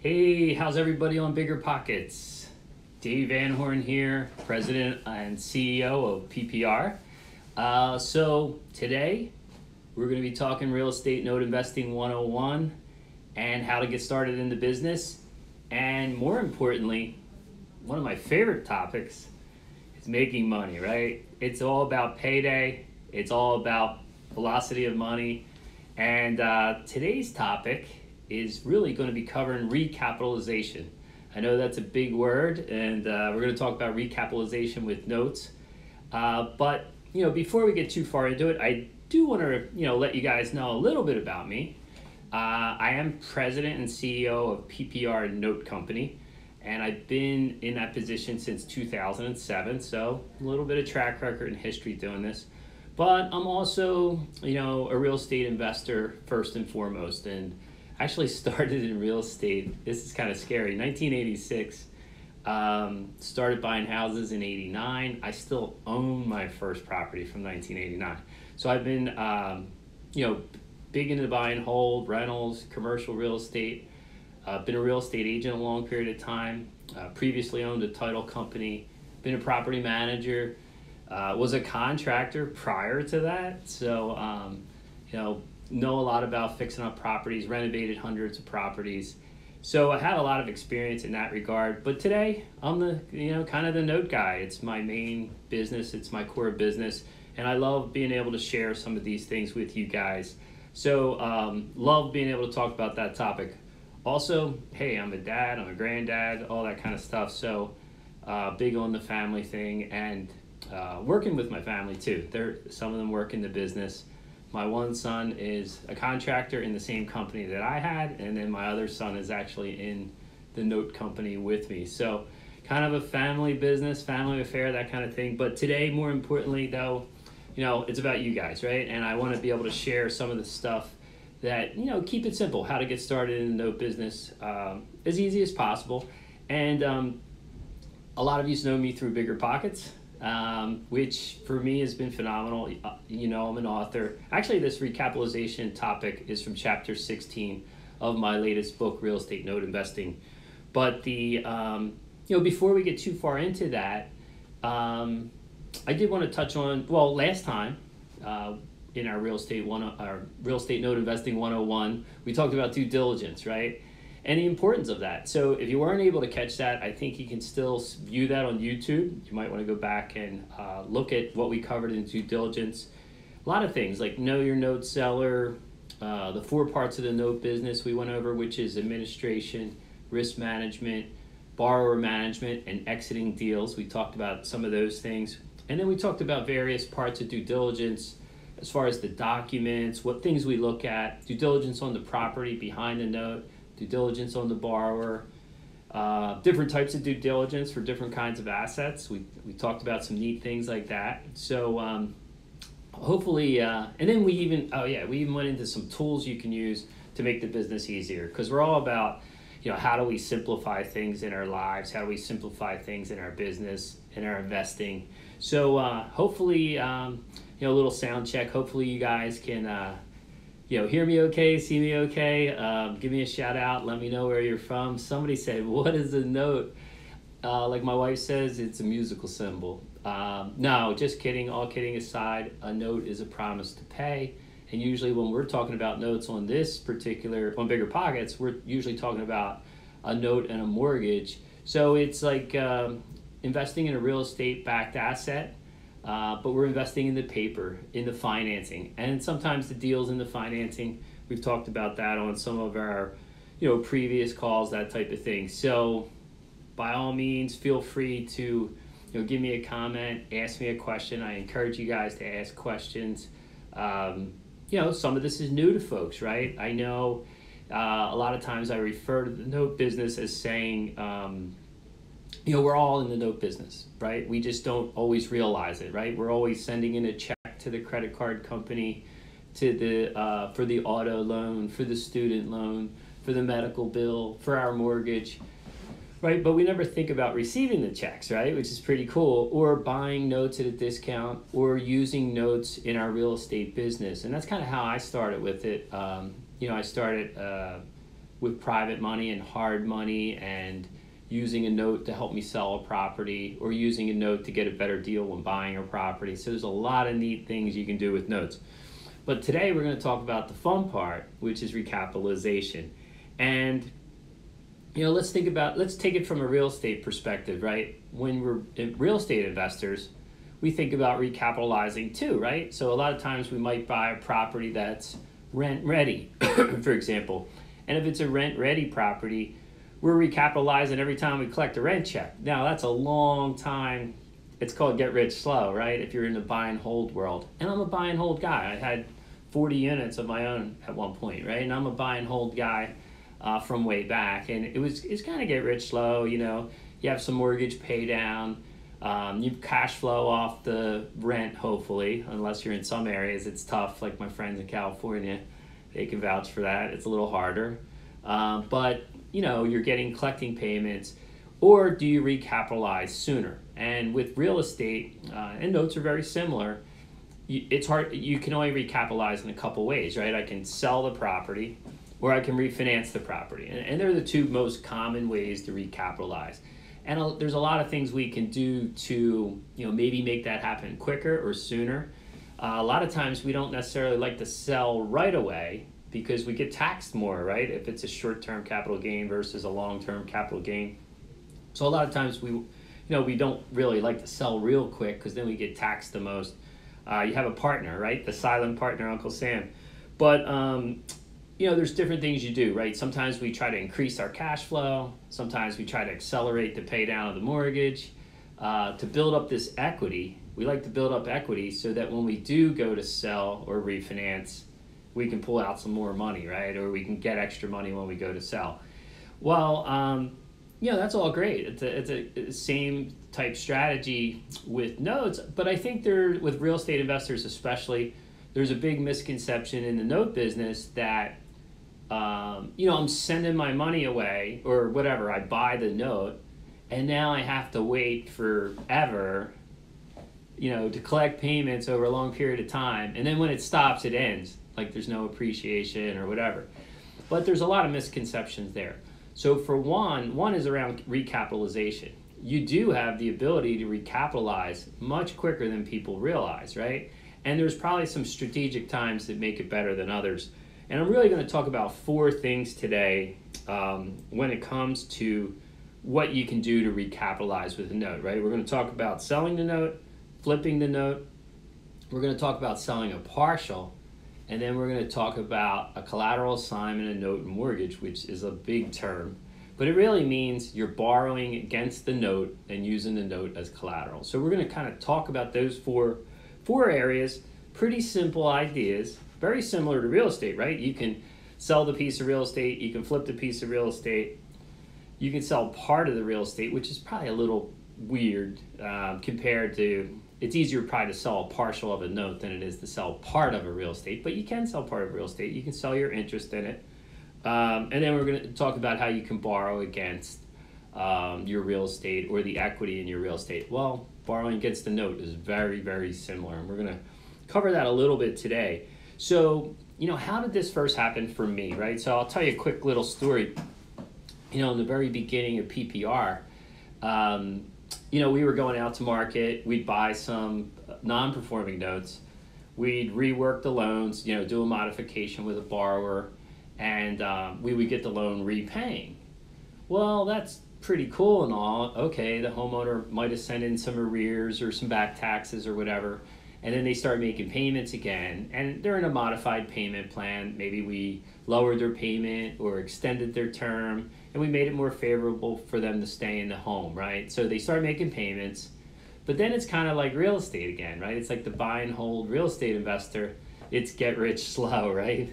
Hey, how's everybody on BiggerPockets? Dave Van Horn here, President and CEO of PPR. So today we're going to be talking Real Estate Note Investing 101 and how to get started in the business. And more importantly, one of my favorite topics is making money, right? It's all about payday. It's all about velocity of money. And today's topic is really going to be covering recapitalization. I know that's a big word, and we're going to talk about recapitalization with notes. But before we get too far into it, I do want to let you guys know a little bit about me. I am president and CEO of PPR Note Company, and I've been in that position since 2007. So a little bit of track record and history doing this. But I'm also, a real estate investor first and foremost, and actually started in real estate. This is kind of scary. 1986, started buying houses in 89. I still own my first property from 1989. So I've been, big into buy and hold, rentals, commercial real estate. Been a real estate agent a long period of time. Previously owned a title company. Been a property manager. Was a contractor prior to that. So, know a lot about fixing up properties, renovated hundreds of properties. So I had a lot of experience in that regard. But today I'm the, kind of the note guy. It's my main business. It's my core business. And I love being able to share some of these things with you guys. So love being able to talk about that topic. Also, hey, I'm a dad, I'm a granddad, all that kind of stuff. So big on the family thing and working with my family too. Some of them work in the business. My one son is a contractor in the same company that I had, and then my other son is actually in the note company with me. So kind of a family business, family affair, that kind of thing. But today, more importantly though, it's about you guys, right? And I want to be able to share some of the stuff that, keep it simple, how to get started in the note business as easy as possible. And a lot of you know me through BiggerPockets. Which for me has been phenomenal. I'm an author. Actually, this recapitalization topic is from chapter 16 of my latest book, Real Estate Note Investing. But before we get too far into that, I did want to touch on, last time in our Real Estate Note Investing 101, we talked about due diligence, right? And the importance of that. So if you weren't able to catch that, I think you can still view that on YouTube. You might want to go back and look at what we covered in due diligence. A lot of things like know your note seller, the 4 parts of the note business we went over, which is administration, risk management, borrower management, and exiting deals. We talked about some of those things. And then we talked about various parts of due diligence as far as the documents, what things we look at, due diligence on the property behind the note, due diligence on the borrower, different types of due diligence for different kinds of assets. We talked about some neat things like that. So hopefully, and then we even went into some tools you can use to make the business easier, because we're all about, how do we simplify things in our lives? How do we simplify things in our business, in our investing? So hopefully, a little sound check. Hopefully you guys can hear me okay, see me okay, give me a shout out, let me know where you're from. Somebody said, what is a note? Like my wife says, it's a musical symbol. No, just kidding, all kidding aside, a note is a promise to pay. And usually when we're talking about notes on on BiggerPockets, we're usually talking about a note and a mortgage. So it's like investing in a real estate backed asset. But we're investing in the paper, in the financing, and sometimes the deals in the financing. We've talked about that on some of our, previous calls, that type of thing. So by all means, feel free to, give me a comment, ask me a question. I encourage you guys to ask questions. Some of this is new to folks, right? I know a lot of times I refer to the note business as saying, we're all in the note business, right? We just don't always realize it, right? We're always sending in a check to the credit card company, to for the auto loan, for the student loan, for the medical bill, for our mortgage, right? But we never think about receiving the checks, right? Which is pretty cool. Or buying notes at a discount, or using notes in our real estate business. And that's kind of how I started with it. I started with private money and hard money, and using a note to help me sell a property, or using a note to get a better deal when buying a property. So there's a lot of neat things you can do with notes. But today we're going to talk about the fun part, which is recapitalization. And let's take it from a real estate perspective, right? When we're real estate investors, we think about recapitalizing too, right? So a lot of times we might buy a property that's rent ready, for example. And if it's a rent ready property, we're recapitalizing every time we collect a rent check. Now that's a long time. It's called get rich slow, right? If you're in the buy and hold world. And I'm a buy and hold guy. I had 40 units of my own at one point, right? And I'm a buy and hold guy from way back. And it's kind of get rich slow, You have some mortgage pay down. You cash flow off the rent, hopefully, unless you're in some areas. It's tough, like my friends in California. They can vouch for that. It's a little harder. But you're collecting payments, or do you recapitalize sooner? And with real estate, and notes are very similar, it's hard. You can only recapitalize in a couple ways, right? I can sell the property, or I can refinance the property. And they're the two most common ways to recapitalize. And there's a lot of things we can do to maybe make that happen quicker or sooner. A lot of times we don't necessarily like to sell right away, because we get taxed more, right? If it's a short-term capital gain versus a long-term capital gain. So a lot of times we don't really like to sell real quick, because then we get taxed the most. You have a partner, right? The silent partner, Uncle Sam. But there's different things you do, right? Sometimes we try to increase our cash flow. Sometimes we try to accelerate the pay down of the mortgage to build up this equity. We like to build up equity so that when we do go to sell or refinance, we can pull out some more money, right? Or we can get extra money when we go to sell. Well, that's all great. It's a same type strategy with notes, but I think with real estate investors especially, there's a big misconception in the note business that, I'm sending my money away or whatever, I buy the note, and now I have to wait forever, to collect payments over a long period of time. And then when it stops, it ends. Like there's no appreciation or whatever. But there's a lot of misconceptions there. So for one is around recapitalization. You do have the ability to recapitalize much quicker than people realize, right? And there's probably some strategic times that make it better than others. And I'm really going to talk about 4 things today when it comes to what you can do to recapitalize with a note, right? We're going to talk about selling the note, flipping the note. We're going to talk about selling a partial. And then we're going to talk about a collateral assignment, a note, and mortgage, which is a big term. But it really means you're borrowing against the note and using the note as collateral. So we're going to kind of talk about those four areas. Pretty simple ideas, very similar to real estate, right? You can sell the piece of real estate, you can flip the piece of real estate, you can sell part of the real estate, which is probably a little weird compared to, it's easier probably to sell a partial of a note than it is to sell part of a real estate, but you can sell part of real estate. You can sell your interest in it. And then we're going to talk about how you can borrow against your real estate or the equity in your real estate. Well, borrowing against the note is very, very similar, and we're going to cover that a little bit today. So, how did this first happen for me, right? So I'll tell you a quick little story. In the very beginning of PPR, we were going out to market. We'd buy some non-performing notes. We'd rework the loans, do a modification with a borrower, and we would get the loan repaying. Well, that's pretty cool and all. Okay, the homeowner might have sent in some arrears or some back taxes or whatever, and then they start making payments again, and they're in a modified payment plan. Maybe we lowered their payment or extended their term, and we made it more favorable for them to stay in the home, right? So they start making payments, but then it's kind of like real estate again, right? It's like the buy and hold real estate investor. It's get rich slow, right?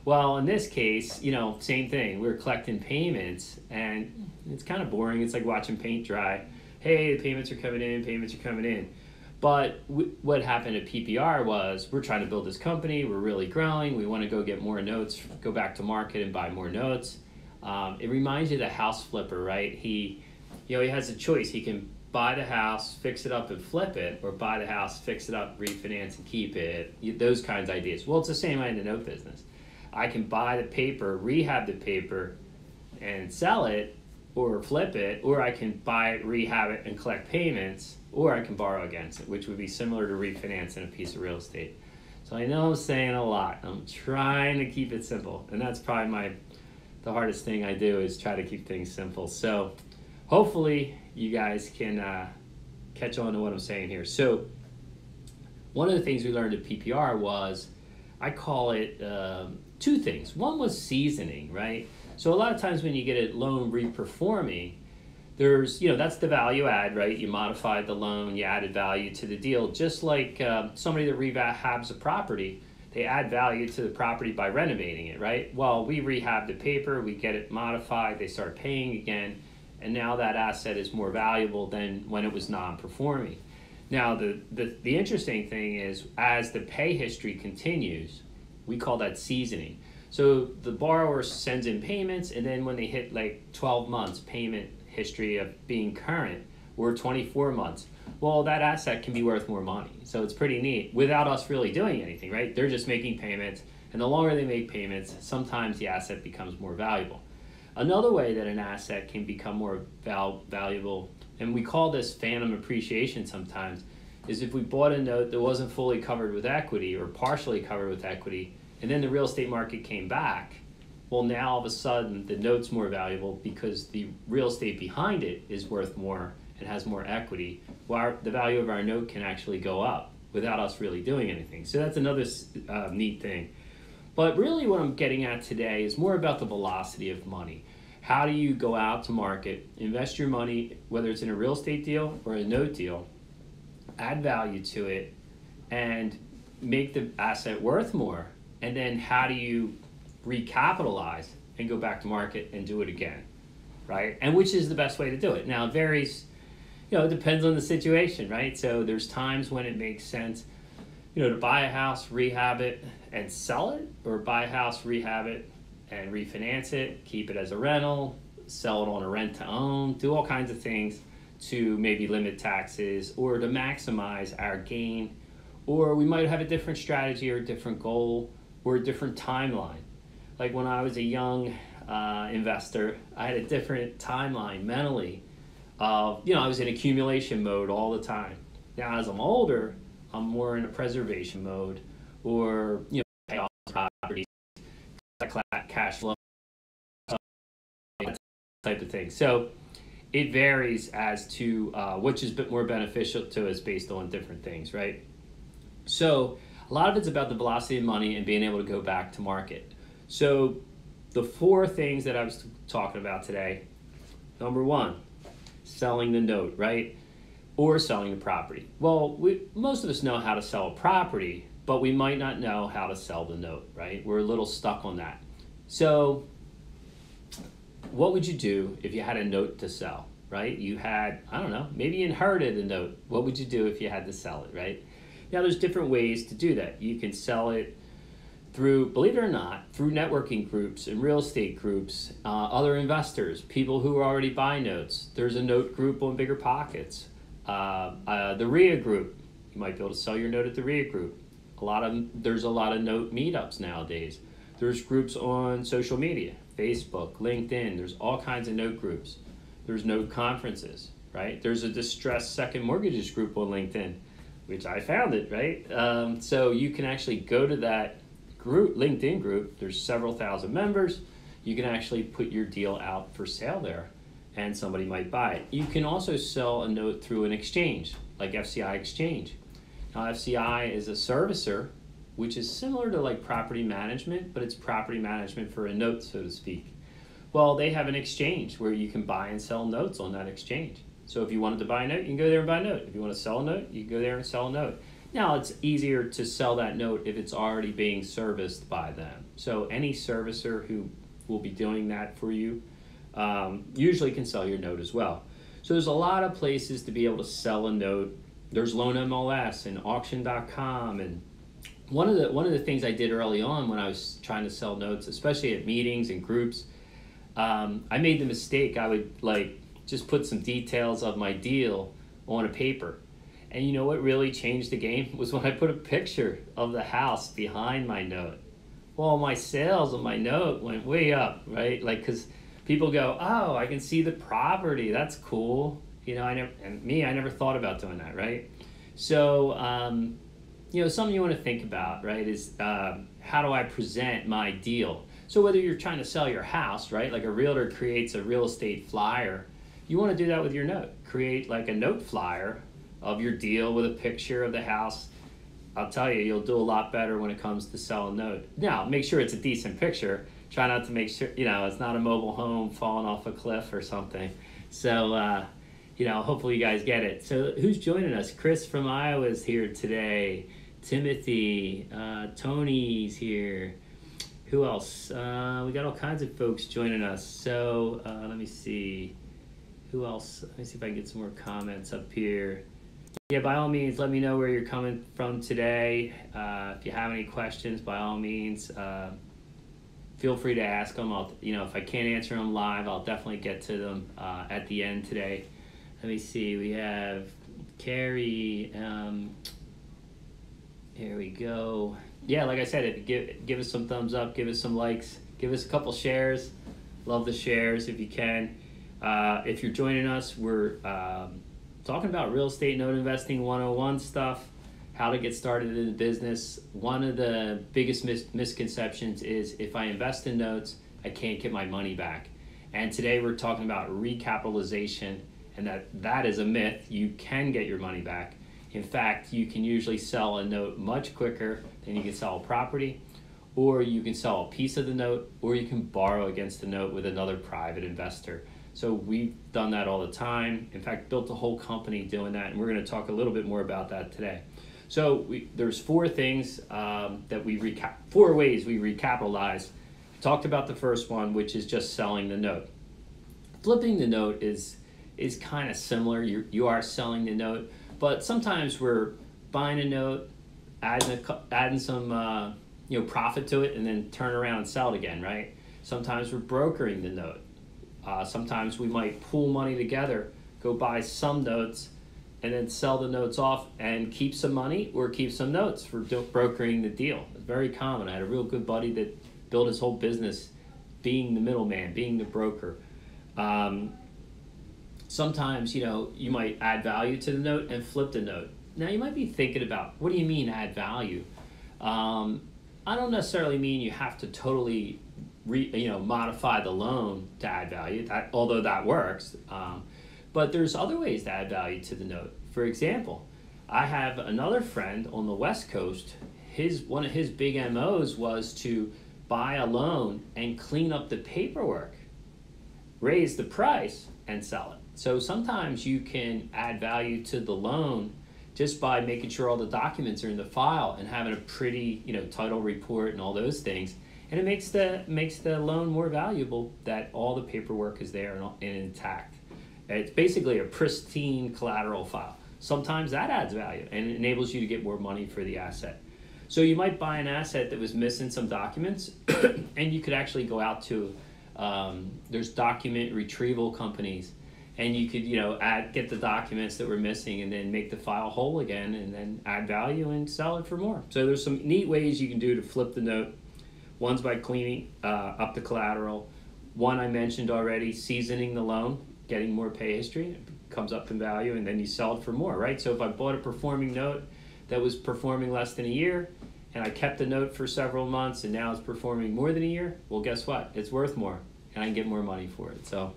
Well, in this case, same thing. We're collecting payments, and it's kind of boring. It's like watching paint dry. Hey, the payments are coming in, payments are coming in. But what happened at PPR was we're trying to build this company. We're really growing. We want to go get more notes, go back to market and buy more notes. It reminds you of the house flipper, right? He has a choice. He can buy the house, fix it up and flip it, or buy the house, fix it up, refinance and keep it. Those kinds of ideas. Well, it's the same way in the note business. I can buy the paper, rehab the paper, and sell it or flip it, or I can buy it, rehab it, and collect payments, or I can borrow against it, which would be similar to refinancing a piece of real estate. So I know I'm saying a lot. I'm trying to keep it simple, and that's probably the hardest thing I do is try to keep things simple. So hopefully you guys can catch on to what I'm saying here. So one of the things we learned at PPR was, I call it two things. One was seasoning, right? So a lot of times when you get a loan reperforming, there's, that's the value add, right? You modified the loan, you added value to the deal. Just like somebody that rehabs a property, they add value to the property by renovating it, right? Well, we rehab the paper, we get it modified, they start paying again, and now that asset is more valuable than when it was non-performing. Now, the interesting thing is, as the pay history continues, we call that seasoning. So the borrower sends in payments, and then when they hit like 12 months payment history of being current, or 24 months, well, that asset can be worth more money. So it's pretty neat without us really doing anything, right? They're just making payments, and the longer they make payments, sometimes the asset becomes more valuable. Another way that an asset can become more valuable, and we call this phantom appreciation sometimes, is if we bought a note that wasn't fully covered with equity or partially covered with equity, and then the real estate market came back, well, now all of a sudden the note's more valuable because the real estate behind it is worth more and has more equity, while the value of our note can actually go up without us really doing anything. So that's another neat thing. But really what I'm getting at today is more about the velocity of money. How do you go out to market, invest your money, whether it's in a real estate deal or a note deal, add value to it, and make the asset worth more? And then how do you recapitalize and go back to market and do it again, right? And which is the best way to do it? Now, it varies, it depends on the situation, right? So there's times when it makes sense, to buy a house, rehab it, and sell it, or buy a house, rehab it, and refinance it, keep it as a rental, sell it on a rent to own, do all kinds of things to maybe limit taxes or to maximize our gain. Or we might have a different strategy or a different goal or a different timeline. Like when I was a young investor, I had a different timeline mentally of, I was in accumulation mode all the time. Now as I'm older, I'm more in a preservation mode, or, pay off property, cash flow, type of thing. So it varies as to which is a bit more beneficial to us based on different things, right? So a lot of it's about the velocity of money and being able to go back to market. So the four things that I was talking about today, number one, selling the note, right? Or selling the property. Well, most of us know how to sell a property, but we might not know how to sell the note, right? We're a little stuck on that. So what would you do if you had a note to sell, right? You had, maybe you inherited a note. What would you do if you had to sell it, right? Now, there's different ways to do that. You can sell it through, believe it or not, through networking groups and real estate groups, other investors, people who already buy notes. There's a note group on BiggerPockets. The RIA group, you might be able to sell your note at the RIA group. There's a lot of note meetups nowadays. There's groups on social media, Facebook, LinkedIn. There's all kinds of note groups. There's note conferences, right? There's a distressed second mortgages group on LinkedIn, which I founded, right? So you can actually go to that group, LinkedIn group. There's several thousand members. You can actually put your deal out for sale there, and somebody might buy it. You can also sell a note through an exchange, like FCI Exchange. Now, FCI is a servicer, which is similar to like property management, but it's property management for a note, so to speak. Well, they have an exchange where you can buy and sell notes on that exchange. So if you wanted to buy a note, you can go there and buy a note. If you want to sell a note, you can go there and sell a note. Now, it's easier to sell that note if it's already being serviced by them. So any servicer who will be doing that for you usually can sell your note as well. So there's a lot of places to be able to sell a note. There's Loan MLS and auction.com. And one of the things I did early on when I was trying to sell notes, especially at meetings and groups, I made the mistake. I would just put some details of my deal on a paper. And you know what really changed the game was when I put a picture of the house behind my note. Well, my sales on my note went way up, right? Because people go, oh, I can see the property. That's cool. I never thought about doing that, right? So, something you want to think about, right, is how do I present my deal? So whether you're trying to sell your house, right, like a realtor creates a real estate flyer, you want to do that with your note. Create like a note flyer of your deal with a picture of the house. I'll tell you, you'll do a lot better when it comes to sell a note. Now, make sure it's a decent picture. Try not to make sure, it's not a mobile home falling off a cliff or something. So, hopefully you guys get it. So who's joining us? Chris from Iowa is here today. Timothy, Tony's here. Who else? We got all kinds of folks joining us. So let me see. Who else? Let me see if I can get some more comments up here. Yeah, by all means, let me know where you're coming from today. If you have any questions, by all means, feel free to ask them. If I can't answer them live, I'll definitely get to them at the end today. Let me see. We have Carrie. Here we go. Yeah, like I said, if you give us some thumbs up, give us some likes, give us a couple shares. Love the shares if you can. If you're joining us, we're talking about real estate note investing 101 stuff, how to get started in the business. One of the biggest misconceptions is if I invest in notes, I can't get my money back. And today we're talking about recapitalization, and that is a myth. You can get your money back. In fact, you can usually sell a note much quicker than you can sell a property, or you can sell a piece of the note, or you can borrow against the note with another private investor. So we've done that all the time. In fact, built a whole company doing that, and we're going to talk a little bit more about that today. So there's four things four ways we recapitalize. I talked about the first one, which is just selling the note. Flipping the note is kind of similar. You are selling the note, but sometimes we're buying a note, adding some profit to it, and then turn around and sell it again, right? Sometimes we're brokering the note. Sometimes we might pool money together, go buy some notes, and then sell the notes off and keep some money or keep some notes for brokering the deal. It's very common. I had a real good buddy that built his whole business being the middleman, being the broker. Sometimes, you might add value to the note and flip the note. Now, you might be thinking about, what do you mean add value? I don't necessarily mean you have to totally modify the loan to add value, although that works. But there's other ways to add value to the note. For example, I have another friend on the West Coast. One of his big MOs was to buy a loan and clean up the paperwork, raise the price, and sell it. So sometimes you can add value to the loan just by making sure all the documents are in the file and having a pretty, title report and all those things. And it makes the loan more valuable that all the paperwork is there and intact. It's basically a pristine collateral file. Sometimes that adds value and enables you to get more money for the asset. So you might buy an asset that was missing some documents, and you could actually go out to, there's document retrieval companies, and you could, get the documents that were missing and then make the file whole again and then add value and sell it for more. So there's some neat ways you can do to flip the note. One's by cleaning up the collateral. One I mentioned already, seasoning the loan, getting more pay history, it comes up in value, and then you sell it for more, right? So if I bought a performing note that was performing less than a year, and I kept the note for several months, and now it's performing more than a year, well, guess what? It's worth more, and I can get more money for it. So,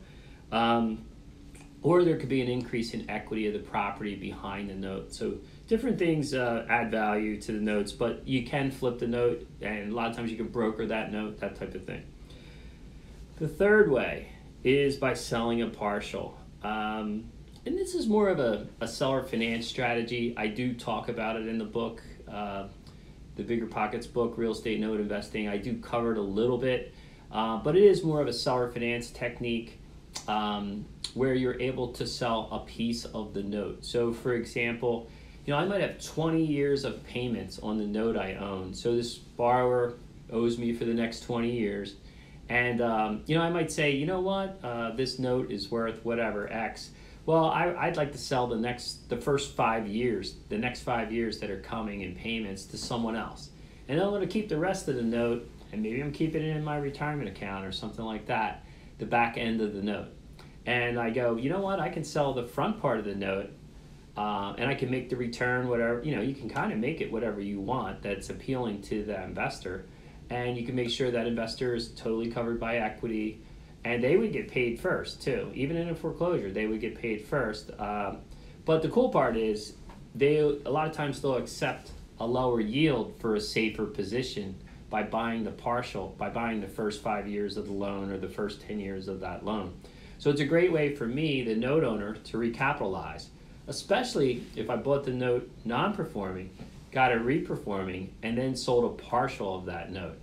or there could be an increase in equity of the property behind the note. So different things add value to the notes, but you can flip the note, and a lot of times you can broker that note, that type of thing. The third way is by selling a partial. And this is more of a seller finance strategy. I do talk about it in the book, the BiggerPockets book, Real Estate Note Investing. I do cover it a little bit, but it is more of a seller finance technique where you're able to sell a piece of the note. So for example, I might have 20 years of payments on the note I own. So this borrower owes me for the next 20 years. And, I might say, you know what, this note is worth whatever, X. Well, I'd like to sell the next 5 years that are coming in payments to someone else. And I'm going to keep the rest of the note, and maybe I'm keeping it in my retirement account or something like that. the back end of the note. And I go, you know what, I can sell the front part of the note, and I can make the return whatever, you can kind of make it whatever you want that's appealing to the investor. And you can make sure that investor is totally covered by equity, and they would get paid first too. Even in a foreclosure, they would get paid first. But the cool part is a lot of times they'll accept a lower yield for a safer position by buying the first 5 years of the loan or the first 10 years of that loan. So it's a great way for me, the note owner, to recapitalize, especially if I bought the note non-performing, got it reperforming, and then sold a partial of that note.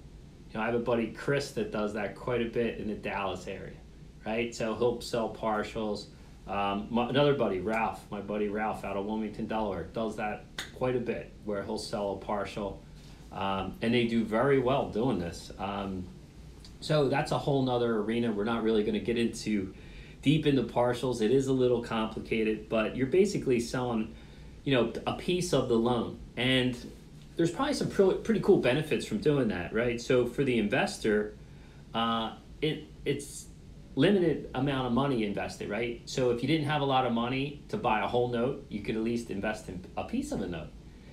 I have a buddy, Chris, that does that quite a bit in the Dallas area, right? So he'll sell partials. Another buddy, Ralph, my buddy Ralph out of Wilmington, Delaware, does that quite a bit, where he'll sell a partial, and they do very well doing this. So that's a whole nother arena. We're not really going to get into deep into partials. It is a little complicated, but you're basically selling, a piece of the loan. And there's probably some pretty cool benefits from doing that, right? So for the investor, it's limited amount of money invested, right? So if you didn't have a lot of money to buy a whole note, you could at least invest in a piece of a note.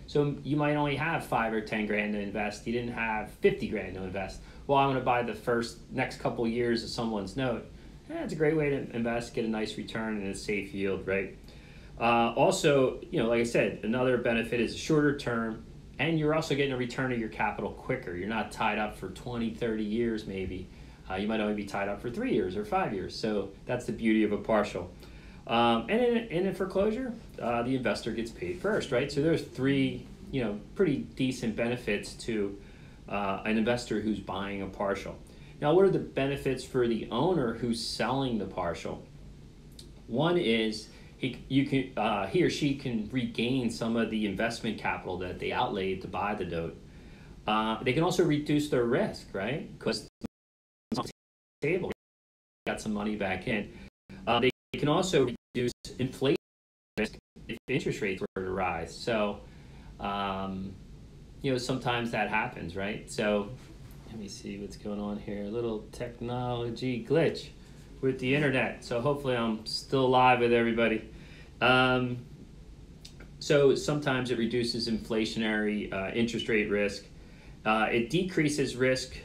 So you might only have 5 or 10 grand to invest. You didn't have 50 grand to invest. Well, I'm going to buy the next couple years of someone's note. It's a great way to invest, get a nice return and a safe yield, right? Also, like I said, another benefit is a shorter term, and you're also getting a return of your capital quicker. You're not tied up for 20, 30 years maybe. You might only be tied up for 3 years or 5 years. So that's the beauty of a partial. And in a foreclosure, the investor gets paid first, right? So there's 3, pretty decent benefits to an investor who's buying a partial. Now, what are the benefits for the owner who's selling the partial? One is he or she can regain some of the investment capital that they outlaid to buy the note. They can also reduce their risk, right? Because table got some money back in. They can also reduce inflation risk if interest rates were to rise. So, sometimes that happens, right? So, let me see what's going on here. A little technology glitch with the internet. So hopefully I'm still live with everybody. So sometimes it reduces inflationary interest rate risk. It decreases risk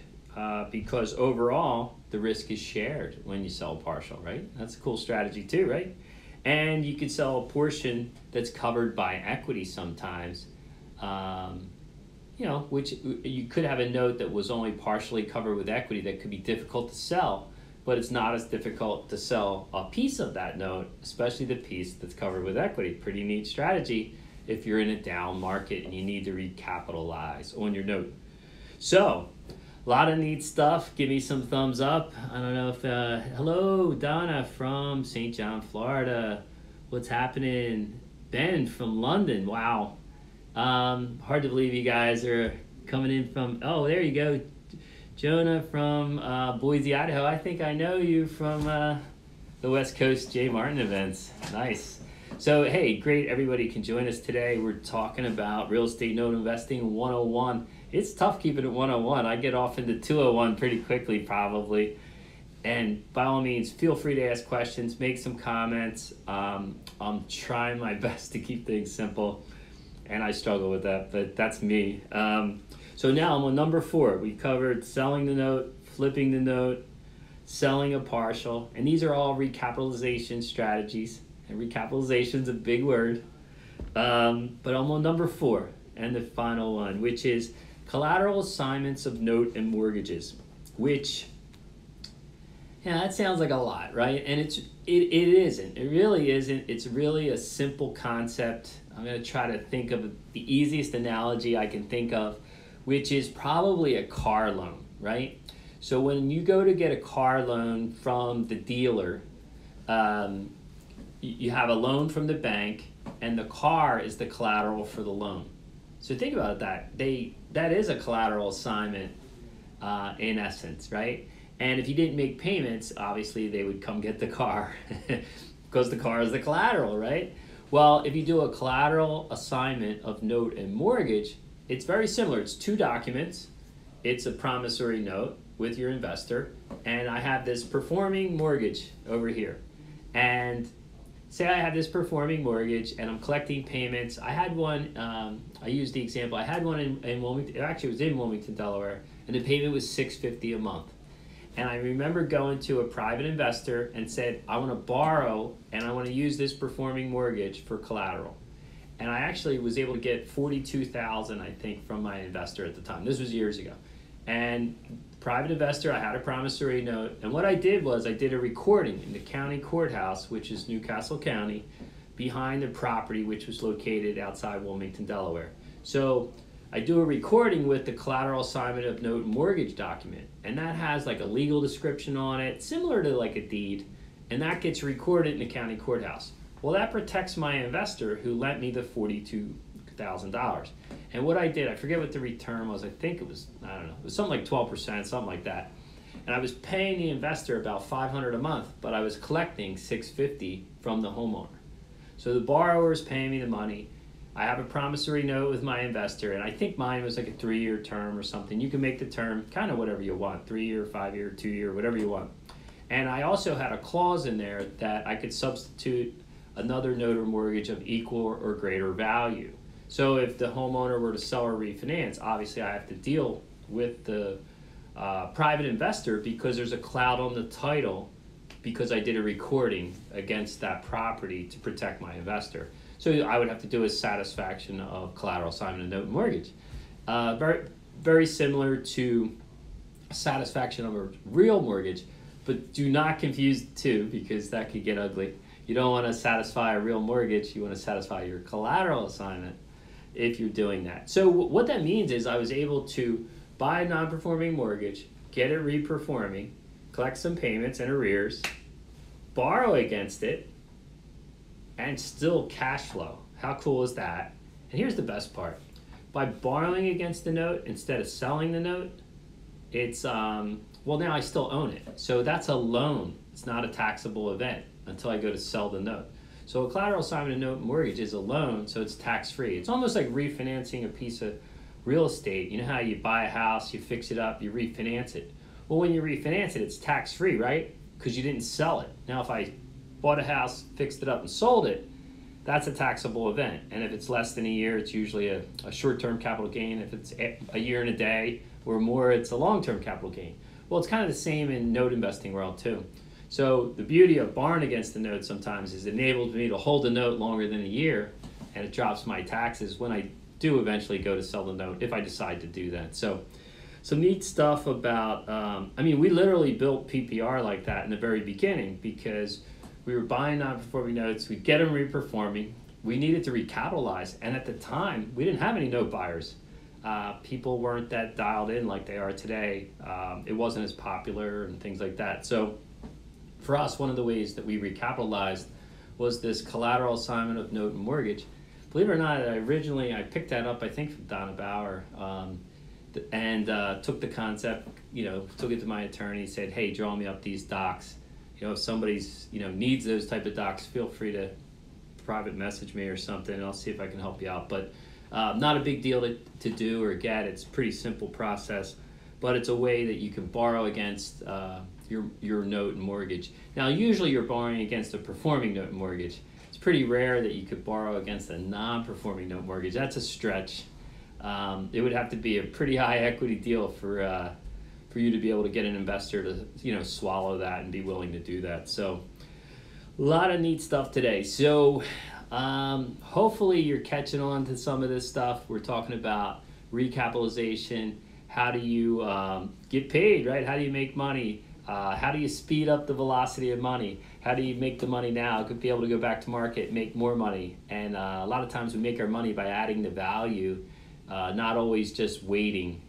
because overall the risk is shared when you sell partial, right? That's a cool strategy too, right? And you could sell a portion that's covered by equity sometimes, which you could have a note that was only partially covered with equity that could be difficult to sell, but it's not as difficult to sell a piece of that note, especially the piece that's covered with equity. Pretty neat strategy if you're in a down market and you need to recapitalize on your note. So, a lot of neat stuff. Give me some thumbs up. I don't know if, hello, Donna from St. John, Florida. What's happening? Ben from London. Wow. Hard to believe you guys are coming in from, oh, there you go. Jonah from Boise, Idaho. I think I know you from the West Coast J. Martin events. Nice. So, hey, great. Everybody can join us today. We're talking about real estate note investing 101. It's tough keeping it 101. I get off into 201 pretty quickly, probably. And by all means, feel free to ask questions, make some comments. I'm trying my best to keep things simple, and I struggle with that, but that's me. So now I'm on number 4. We covered selling the note, flipping the note, selling a partial, and these are all recapitalization strategies. And recapitalization is a big word. But I'm on number 4, and the final one, which is collateral assignments of note and mortgages, which, that sounds like a lot, right? And it isn't. It really isn't. It's really a simple concept. I'm going to try to think of the easiest analogy I can think of, which is probably a car loan, right? So when you go to get a car loan from the dealer, you have a loan from the bank, and the car is the collateral for the loan. So think about that. That is a collateral assignment in essence, right? And if you didn't make payments, obviously they would come get the car because the car is the collateral, right? Well, if you do a collateral assignment of note and mortgage, it's very similar. It's 2 documents. It's a promissory note, with your investor, and I have this performing mortgage over here. And say I have this performing mortgage and I'm collecting payments. I had one, I used the example, I had one in Wilmington, actually it was in Wilmington, Delaware, and the payment was $650 a month. And I remember going to a private investor and said, I want to borrow and I want to use this performing mortgage for collateral. And I actually was able to get $42,000, I think, from my investor at the time. This was years ago. And private investor, I had a promissory note. And what I did was I did a recording in the county courthouse, which is Newcastle County, behind the property, which was located outside Wilmington, Delaware. So I do a recording with the collateral assignment of note mortgage document. And that has like a legal description on it, similar to like a deed. And that gets recorded in the county courthouse. Well, that protects my investor who lent me the $42,000. And what I did, I forget what the return was. I think it was, I don't know, it was something like 12%, something like that. And I was paying the investor about $500 a month, but I was collecting $650 from the homeowner. So the borrower is paying me the money. I have a promissory note with my investor, and I think mine was like a 3-year term or something. You can make the term kind of whatever you want, 3-year, 5-year, 2-year, whatever you want. And I also had a clause in there that I could substitute another note or mortgage of equal or greater value. So if the homeowner were to sell or refinance, obviously I have to deal with the private investor because there's a cloud on the title because I did a recording against that property to protect my investor. So I would have to do a satisfaction of collateral assignment of note and mortgage. Very, very similar to satisfaction of a real mortgage, but do not confuse the two because that could get ugly. You don't want to satisfy a real mortgage, you want to satisfy your collateral assignment if you're doing that. So what that means is I was able to buy a non-performing mortgage, get it re-performing, collect some payments and arrears, borrow against it, and still cash flow. How cool is that? And here's the best part. By borrowing against the note instead of selling the note, it's, well, now I still own it. So that's a loan. It's not a taxable event until I go to sell the note. So a collateral assignment of note mortgage is a loan, so it's tax-free. It's almost like refinancing a piece of real estate. You know how you buy a house, you fix it up, you refinance it. Well, when you refinance it, it's tax-free, right? Because you didn't sell it. Now, if I bought a house, fixed it up, and sold it, that's a taxable event. And if it's less than a year, it's usually a short-term capital gain. If it's a year and a day or more, it's a long-term capital gain. Well, it's kind of the same in note investing world, too. So the beauty of borrowing against the note sometimes is it enables me to hold the note longer than a year, and it drops my taxes when I do eventually go to sell the note, if I decide to do that. So some neat stuff about, I mean, we literally built PPR like that in the very beginning because we were buying non-performing notes, we'd get them re-performing, we needed to recapitalize, and at the time, we didn't have any note buyers. People weren't that dialed in like they are today. It wasn't as popular and things like that. So for us, one of the ways that we recapitalized was this collateral assignment of note and mortgage. Believe it or not, I picked that up, I think, from Donna Bauer, and took the concept, took it to my attorney, said, hey, draw me up these docs. If somebody's, needs those type of docs, feel free to private message me or something, and I'll see if I can help you out. But not a big deal to do or get. It's a pretty simple process, but it's a way that you can borrow against your note and mortgage. Now, usually you're borrowing against a performing note and mortgage. It's pretty rare that you could borrow against a non-performing note mortgage. That's a stretch. It would have to be a pretty high equity deal for you to be able to get an investor to swallow that and be willing to do that. So a lot of neat stuff today. So hopefully you're catching on to some of this stuff. We're talking about recapitalization. How do you get paid, right? How do you make money? How do you speed up the velocity of money? How do you make the money now? Could be able to go back to market, make more money. And a lot of times we make our money by adding the value, not always just waiting,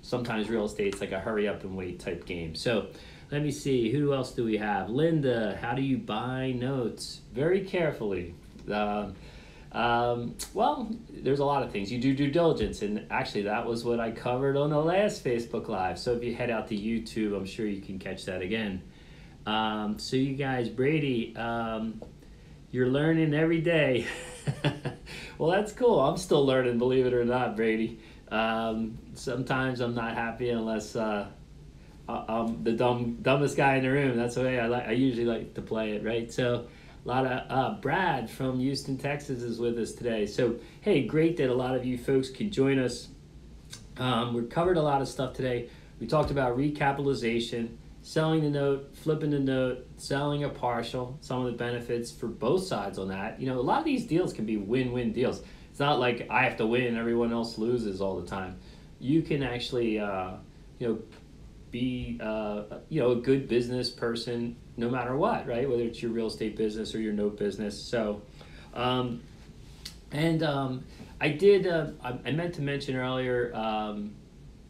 Sometimes real estate's like a hurry up and wait type game. So let me see, who else do we have? Linda, how do you buy notes? Very carefully. Well, there's a lot of things. You do due diligence, and actually that was what I covered on the last Facebook Live. So if you head out to YouTube, I'm sure you can catch that again. So you guys, Brady, you're learning every day. Well, that's cool. I'm still learning, believe it or not, Brady. Sometimes I'm not happy unless I'm the dumbest guy in the room. That's the way I usually like to play it, right? So a lot of Brad from Houston, Texas is with us today. So hey, great that a lot of you folks can join us. We covered a lot of stuff today. We talked about recapitalization, selling the note, flipping the note, selling a partial, some of the benefits for both sides on that. A lot of these deals can be win-win deals. It's not like I have to win, everyone else loses all the time. You can actually, be, a good business person no matter what, right? Whether it's your real estate business or your note business. So, I meant to mention earlier, I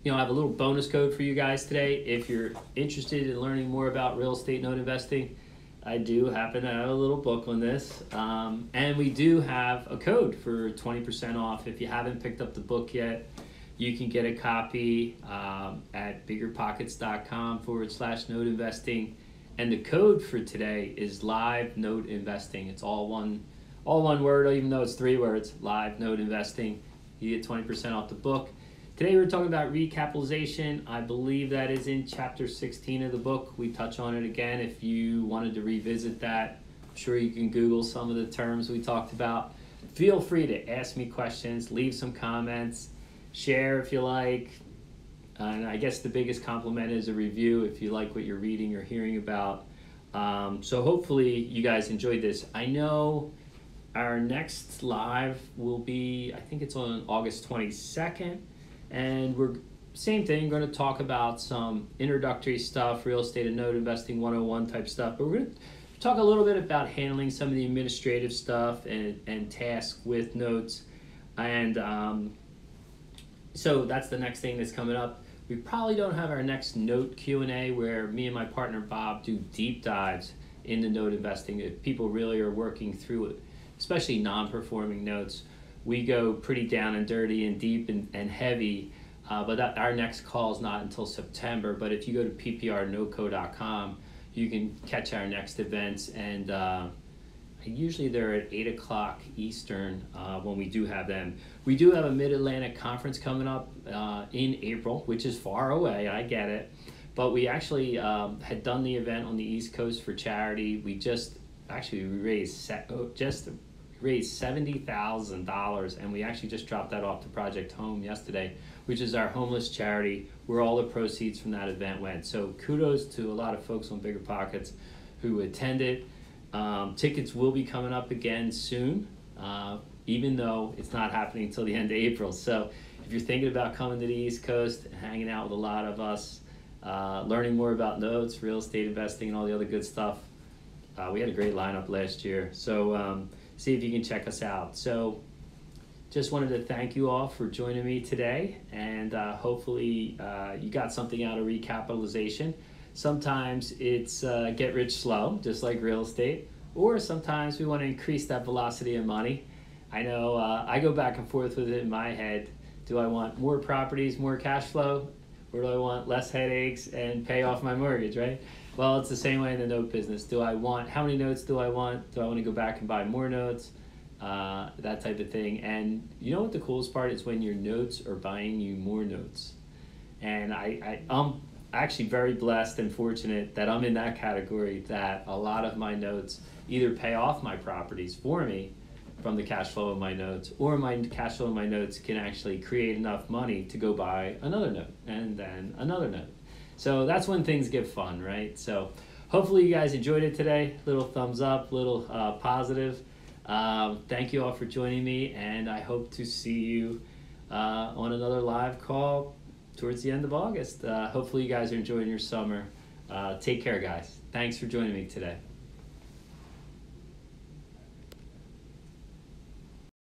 have a little bonus code for you guys today. If you're interested in learning more about real estate note investing, I do happen to have a little book on this. And we do have a code for 20% off. If you haven't picked up the book yet, you can get a copy at BiggerPockets.com/note investing. And the code for today is live note investing. It's all one word, even though it's 3 words, live note investing. You get 20% off the book. Today we're talking about recapitalization. I believe that is in chapter 16 of the book. We touch on it again if you wanted to revisit that. I'm sure you can Google some of the terms we talked about. Feel free to ask me questions, leave some comments, share if you like. And I guess the biggest compliment is a review if you like what you're reading or hearing about. So hopefully you guys enjoyed this. I know our next live will be, I think it's on August 22nd. And we're, same thing, going to talk about some introductory stuff, real estate and note investing 101 type stuff. But we're going to talk a little bit about handling some of the administrative stuff and tasks with notes. And so that's the next thing that's coming up. We probably don't have our next note Q&A where me and my partner Bob do deep dives into note investing. If people really are working through it, especially non-performing notes, we go pretty down and dirty and deep and heavy, but our next call is not until September. But if you go to pprnoco.com, you can catch our next events, and usually they're at 8 o'clock Eastern when we do have them. We do have a Mid-Atlantic conference coming up in April, which is far away, I get it. But we actually had done the event on the East Coast for charity. We raised $70,000, and we actually just dropped that off to Project Home yesterday, which is our homeless charity where all the proceeds from that event went. So kudos to a lot of folks on BiggerPockets who attended. Tickets will be coming up again soon, even though it's not happening until the end of April. So if you're thinking about coming to the East Coast and hanging out with a lot of us, learning more about notes, real estate investing, and all the other good stuff, we had a great lineup last year. So see if you can check us out. So just wanted to thank you all for joining me today, and hopefully you got something out of recapitalization. Sometimes it's get rich slow, just like real estate, or sometimes we want to increase that velocity of money. I know I go back and forth with it in my head. Do I want more properties, more cash flow, or do I want less headaches and pay off my mortgage, right? Well, it's the same way in the note business. How many notes do I want? Do I want to go back and buy more notes? That type of thing. And you know what the coolest part is? When your notes are buying you more notes. And I'm actually very blessed and fortunate that I'm in that category, that a lot of my notes either pay off my properties for me from the cash flow of my notes, or my cash flow of my notes can actually create enough money to go buy another note and then another note. So that's when things get fun, right? So hopefully you guys enjoyed it today. Little thumbs up, little positive. Thank you all for joining me, and I hope to see you on another live call towards the end of August. Hopefully you guys are enjoying your summer. Take care, guys. Thanks for joining me today.